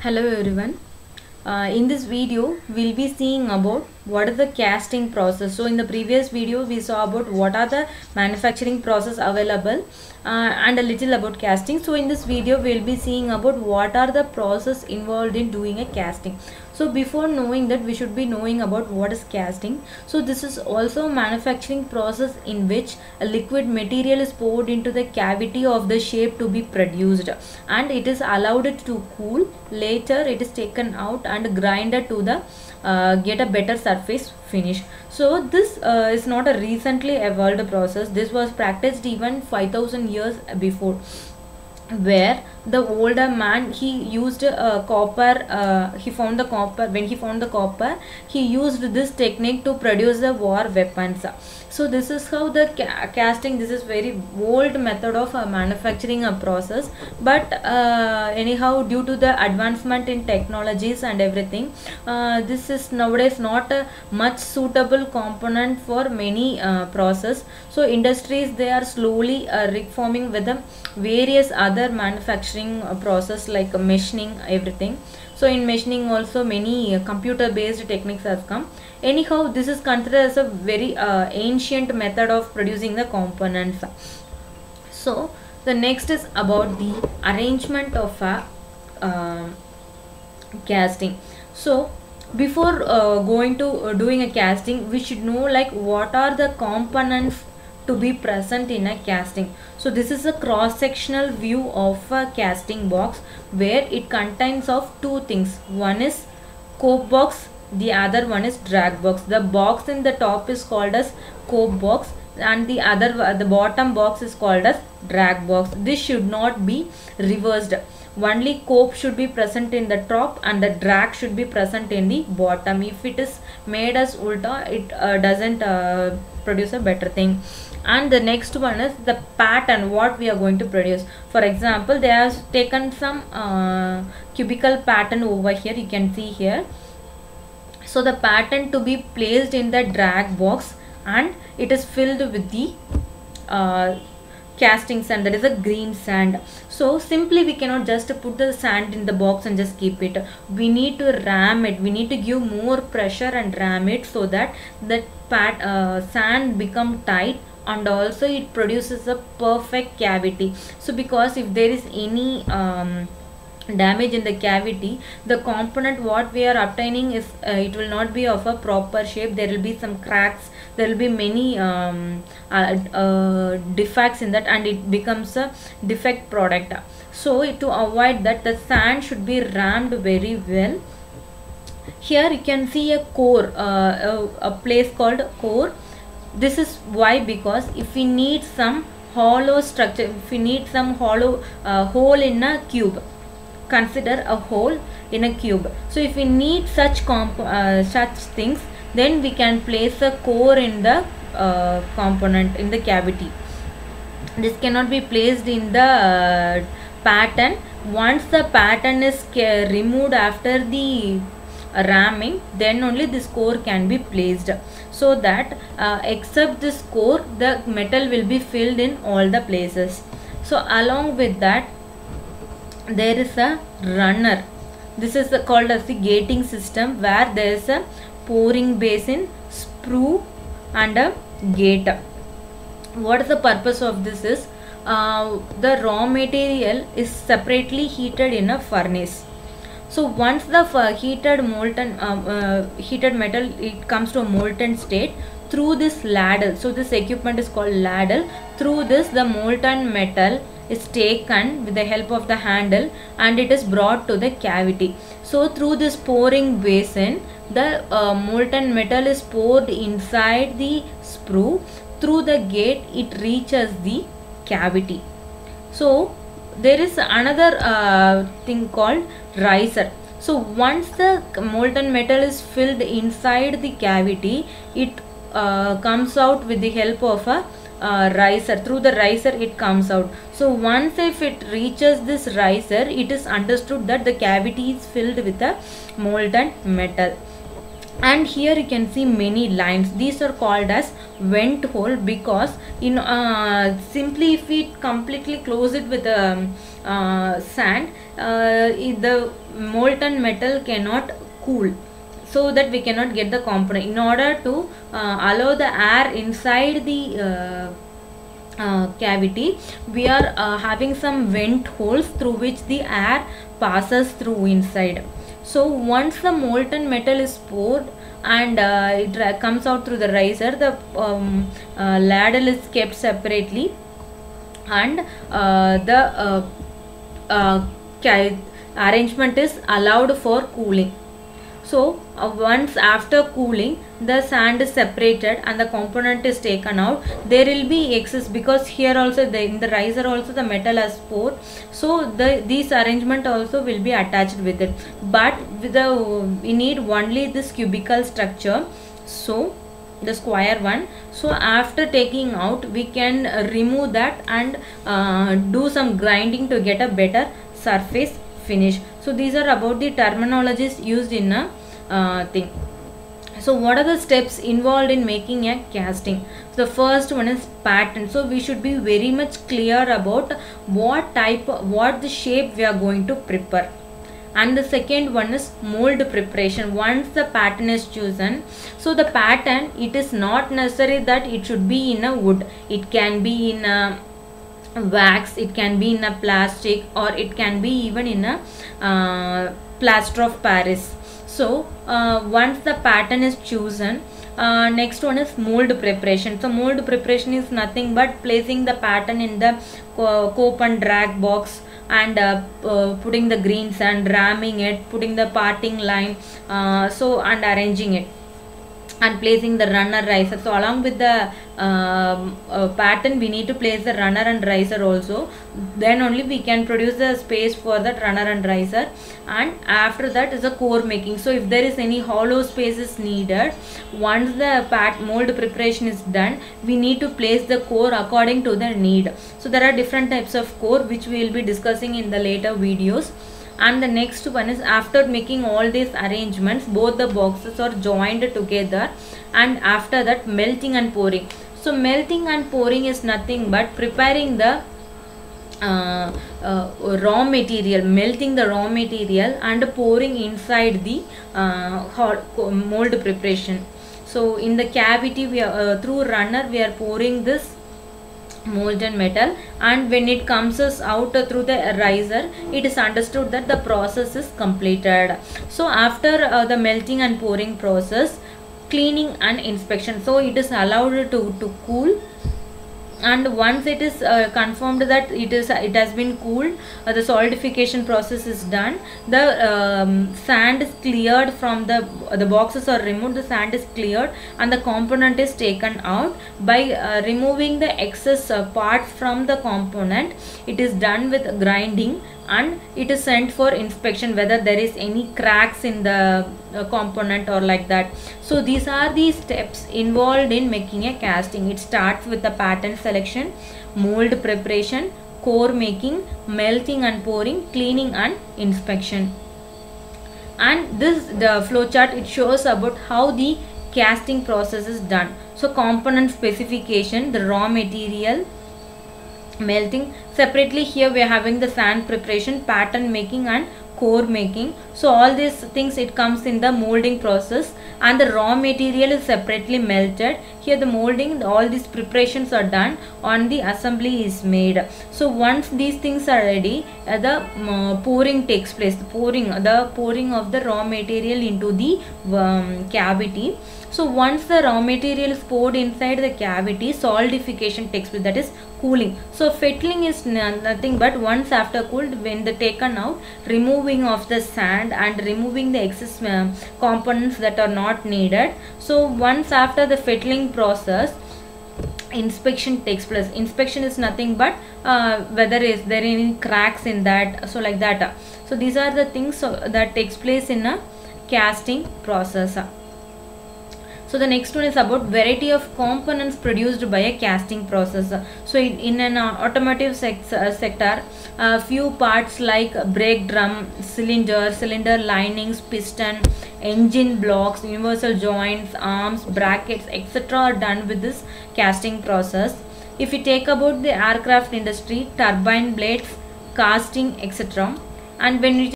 Hello everyone. In this video we'll be seeing about what is the casting process. So in the previous video we saw about what are the manufacturing process available and a little about casting. So in this video we'll be seeing about what are the process involved in doing a casting. So before knowing that, we should be knowing about what is casting. So this is also a manufacturing process in which a liquid material is poured into the cavity of the shape to be produced, and it is allowed to cool. Later it is taken out and grinded to the get a better surface finish. So this is not a recently evolved process. This was practiced even 5000 years before, where the older man, he used copper. He found the copper. When he found the copper, he used this technique to produce the war weapons. So this is how the casting, this is very old method of manufacturing a process. But anyhow, due to the advancement in technologies and everything, this is nowadays not a much suitable component for many process. So industries, they are slowly reforming with the various other manufacturing process like machining, everything. So in machining also many computer based techniques has come. Anyhow, this is considered as a very ancient method of producing the components. So the next is about the arrangement of a casting. So before going to doing a casting, we should know like what are the components to be present in a casting. So this is a cross-sectional view of a casting box, where it contains of two things. One is cope box, the other one is drag box. The box in the top is called as cope box, and the bottom box is called as drag box. This should not be reversed. Only cope should be present in the top and the drag should be present in the bottom. If it is made as ulta, it doesn't produce a better thing. And the next one is the pattern, what we are going to produce. For example, they have taken some cubical pattern over here, you can see here. So the pattern to be placed in the drag box, and it is filled with the casting sand, that is a green sand. So simply we cannot just put the sand in the box and just keep it. We need to ram it. We need to give more pressure and ram it, so that the sand become tight, and also it produces a perfect cavity. So because if there is any damage in the cavity, the component what we are obtaining is it will not be of a proper shape. There will be some cracks, there will be many defects in that, and it becomes a defect product. So to avoid that, the sand should be rammed very well. Here you can see a core, a place called core. This is why, because if we need some hollow structure, if we need some hollow hole in a cube, consider a hole in a cube. So if we need such things, then we can place a core in the component, in the cavity. This cannot be placed in the pattern. Once the pattern is removed after the ramming, then only this core can be placed, so that except this core, the metal will be filled in all the places. So along with that, there is a runner. This is called as the gating system, where there is a pouring basin, sprue and a gate. What is the purpose of this is, the raw material is separately heated in a furnace. So once the heated metal, it comes to a molten state through this ladle. So this equipment is called ladle. Through this, the molten metal is taken with the help of the handle, and it is brought to the cavity. So through this pouring basin, the molten metal is poured inside the sprue. Through the gate, it reaches the cavity. So there is another thing called riser. So once the molten metal is filled inside the cavity, it comes out with the help of a riser. Through the riser it comes out. So once if it reaches this riser, it is understood that the cavity is filled with a molten metal. And here you can see many lines. These are called as vent hole, because simply if we completely close it with sand, the molten metal cannot cool, so that we cannot get the component. In order to allow the air inside the cavity, we are having some vent holes through which the air passes through inside. So once the molten metal is poured and it comes out through the riser, the ladle is kept separately, and the arrangement is allowed for cooling. So once after cooling, the sand is separated and the component is taken out. There will be excess, because here also in the riser also the metal has poured, so these arrangement also will be attached with it. But with we need only this cubical structure, so the square one. So after taking out, we can remove that and do some grinding to get a better surface finish. So these are about the terminologies used in a thing. So what are the steps involved in making a casting? So the first one is pattern. So we should be very much clear about what the shape we are going to prepare. And the second one is mold preparation. Once the pattern is chosen, so the pattern, it is not necessary that it should be in a wood. It can be in a wax, it can be in a plastic, or it can be even in a plaster of Paris. So once the pattern is chosen, next one is mold preparation. So mold preparation is nothing but placing the pattern in the cope and drag box, and putting the green sand, ramming it, putting the parting line, and arranging it, and placing the runner riser. So along with the pattern, we need to place the runner and riser also. Then only we can produce the space for that runner and riser. And after that is the core making. So if there is any hollow spaces needed, once the mold preparation is done, we need to place the core according to the need. So there are different types of core which we will be discussing in the later videos. And the next one is, after making all these arrangements, both the boxes are joined together, and after that melting and pouring. So melting and pouring is nothing but preparing the raw material, melting the raw material and pouring inside the mold preparation. So in the cavity, we are through runner we are pouring this molten metal, and when it comes out through the riser, it is understood that the process is completed. So after the melting and pouring process, cleaning and inspection. So it is allowed to cool, and once it is confirmed that it has been cooled, the solidification process is done. The sand is cleared from the boxes are removed, the sand is cleared, and the component is taken out. By removing the excess parts from the component, it is done with grinding, and it is sent for inspection whether there is any cracks in the component or like that. So these are the steps involved in making a casting. It starts with the pattern selection, mold preparation, core making, melting and pouring, cleaning and inspection. And the flow chart, it shows about how the casting process is done. So component specification, the raw material, melting. Separately here we are having the sand preparation, pattern making and core making. So all these things, it comes in the molding process, and the raw material is separately melted. Here the molding, all these preparations are done, on the assembly is made. So once these things are ready, the pouring takes place, the pouring of the raw material into the cavity. So once the raw material is poured inside the cavity, solidification takes place, that is cooling. So fettling is nothing but, once after cooled, when they taken out, removing of the sand and removing the excess components that are not needed. So once after the fettling process, inspection takes place. Inspection is nothing but whether is there any cracks in that, so like that. So these are the things that takes place in a casting process. So the next one is about variety of components produced by a casting process. So in an automotive sector, few parts like brake drum, cylinder linings, piston, engine blocks, universal joints, arms, brackets, etc. are done with this casting process. If we take about the aircraft industry, turbine blades, casting, etc. and when